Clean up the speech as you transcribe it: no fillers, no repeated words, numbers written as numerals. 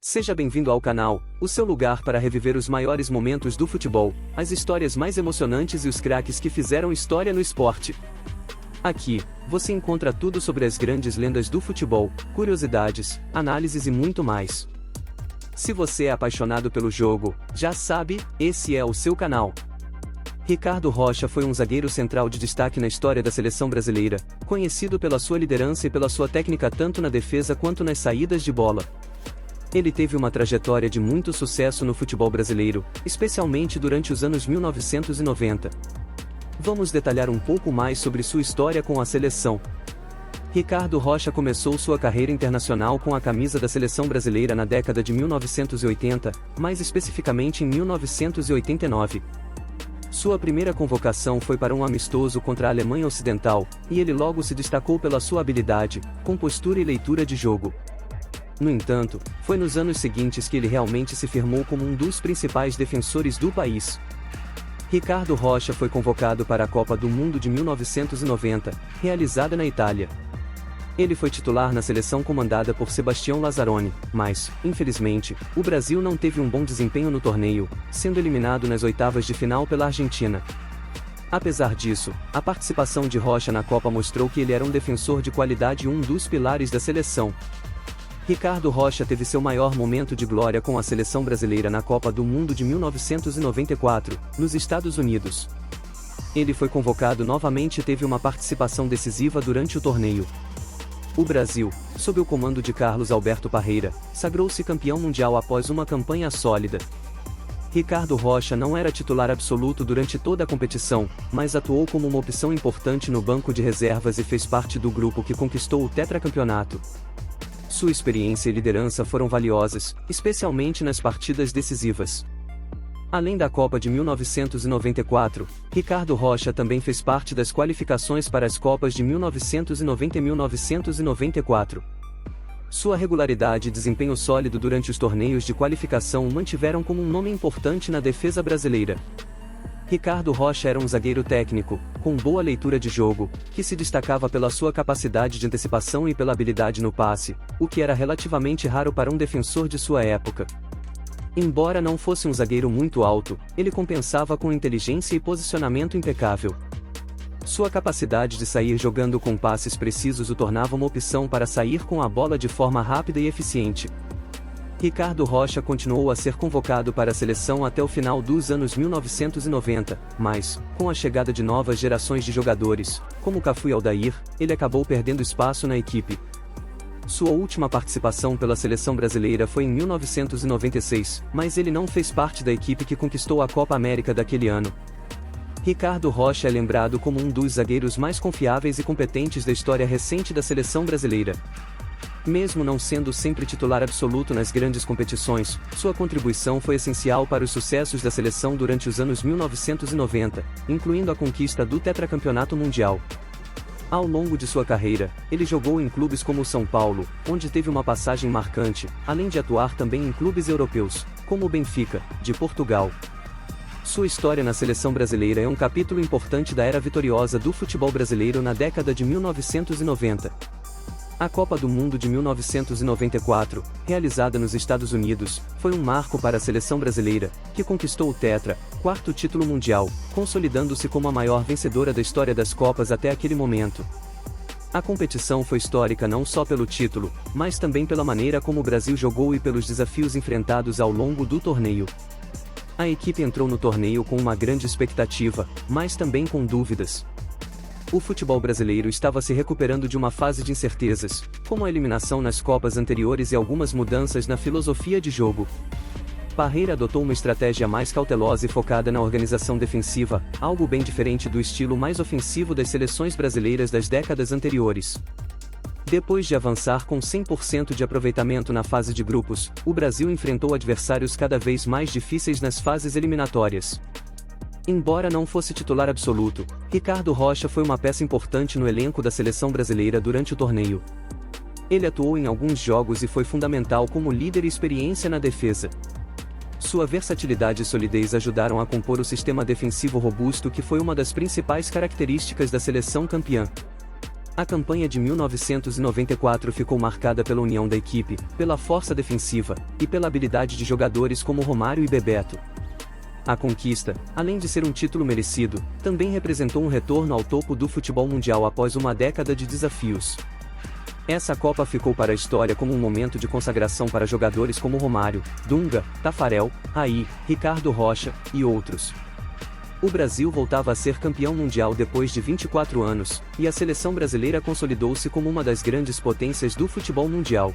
Seja bem-vindo ao canal, o seu lugar para reviver os maiores momentos do futebol, as histórias mais emocionantes e os craques que fizeram história no esporte. Aqui, você encontra tudo sobre as grandes lendas do futebol, curiosidades, análises e muito mais. Se você é apaixonado pelo jogo, já sabe, esse é o seu canal. Ricardo Rocha foi um zagueiro central de destaque na história da seleção brasileira, conhecido pela sua liderança e pela sua técnica tanto na defesa quanto nas saídas de bola. Ele teve uma trajetória de muito sucesso no futebol brasileiro, especialmente durante os anos 1990. Vamos detalhar um pouco mais sobre sua história com a seleção. Ricardo Rocha começou sua carreira internacional com a camisa da seleção brasileira na década de 1980, mais especificamente em 1989. Sua primeira convocação foi para um amistoso contra a Alemanha Ocidental, e ele logo se destacou pela sua habilidade, compostura e leitura de jogo. No entanto, foi nos anos seguintes que ele realmente se firmou como um dos principais defensores do país. Ricardo Rocha foi convocado para a Copa do Mundo de 1990, realizada na Itália. Ele foi titular na seleção comandada por Sebastião Lazzaroni, mas, infelizmente, o Brasil não teve um bom desempenho no torneio, sendo eliminado nas oitavas de final pela Argentina. Apesar disso, a participação de Rocha na Copa mostrou que ele era um defensor de qualidade e um dos pilares da seleção. Ricardo Rocha teve seu maior momento de glória com a seleção brasileira na Copa do Mundo de 1994, nos Estados Unidos. Ele foi convocado novamente e teve uma participação decisiva durante o torneio. O Brasil, sob o comando de Carlos Alberto Parreira, sagrou-se campeão mundial após uma campanha sólida. Ricardo Rocha não era titular absoluto durante toda a competição, mas atuou como uma opção importante no banco de reservas e fez parte do grupo que conquistou o tetracampeonato. Sua experiência e liderança foram valiosas, especialmente nas partidas decisivas. Além da Copa de 1994, Ricardo Rocha também fez parte das qualificações para as Copas de 1990 e 1994. Sua regularidade e desempenho sólido durante os torneios de qualificação o mantiveram como um nome importante na defesa brasileira. Ricardo Rocha era um zagueiro técnico, com boa leitura de jogo, que se destacava pela sua capacidade de antecipação e pela habilidade no passe, o que era relativamente raro para um defensor de sua época. Embora não fosse um zagueiro muito alto, ele compensava com inteligência e posicionamento impecável. Sua capacidade de sair jogando com passes precisos o tornava uma opção para sair com a bola de forma rápida e eficiente. Ricardo Rocha continuou a ser convocado para a seleção até o final dos anos 1990, mas, com a chegada de novas gerações de jogadores, como Cafu e Aldair, ele acabou perdendo espaço na equipe. Sua última participação pela seleção brasileira foi em 1996, mas ele não fez parte da equipe que conquistou a Copa América daquele ano. Ricardo Rocha é lembrado como um dos zagueiros mais confiáveis e competentes da história recente da seleção brasileira. Mesmo não sendo sempre titular absoluto nas grandes competições, sua contribuição foi essencial para os sucessos da seleção durante os anos 1990, incluindo a conquista do tetracampeonato mundial. Ao longo de sua carreira, ele jogou em clubes como o São Paulo, onde teve uma passagem marcante, além de atuar também em clubes europeus, como o Benfica, de Portugal. Sua história na seleção brasileira é um capítulo importante da era vitoriosa do futebol brasileiro na década de 1990. A Copa do Mundo de 1994, realizada nos Estados Unidos, foi um marco para a seleção brasileira, que conquistou o Tetra, quarto título mundial, consolidando-se como a maior vencedora da história das Copas até aquele momento. A competição foi histórica não só pelo título, mas também pela maneira como o Brasil jogou e pelos desafios enfrentados ao longo do torneio. A equipe entrou no torneio com uma grande expectativa, mas também com dúvidas. O futebol brasileiro estava se recuperando de uma fase de incertezas, como a eliminação nas Copas anteriores e algumas mudanças na filosofia de jogo. Parreira adotou uma estratégia mais cautelosa e focada na organização defensiva, algo bem diferente do estilo mais ofensivo das seleções brasileiras das décadas anteriores. Depois de avançar com 100% de aproveitamento na fase de grupos, o Brasil enfrentou adversários cada vez mais difíceis nas fases eliminatórias. Embora não fosse titular absoluto, Ricardo Rocha foi uma peça importante no elenco da seleção brasileira durante o torneio. Ele atuou em alguns jogos e foi fundamental como líder e experiência na defesa. Sua versatilidade e solidez ajudaram a compor o sistema defensivo robusto que foi uma das principais características da seleção campeã. A campanha de 1994 ficou marcada pela união da equipe, pela força defensiva, e pela habilidade de jogadores como Romário e Bebeto. A conquista, além de ser um título merecido, também representou um retorno ao topo do futebol mundial após uma década de desafios. Essa Copa ficou para a história como um momento de consagração para jogadores como Romário, Dunga, Tafarel, Raí, Ricardo Rocha, e outros. O Brasil voltava a ser campeão mundial depois de 24 anos, e a seleção brasileira consolidou-se como uma das grandes potências do futebol mundial.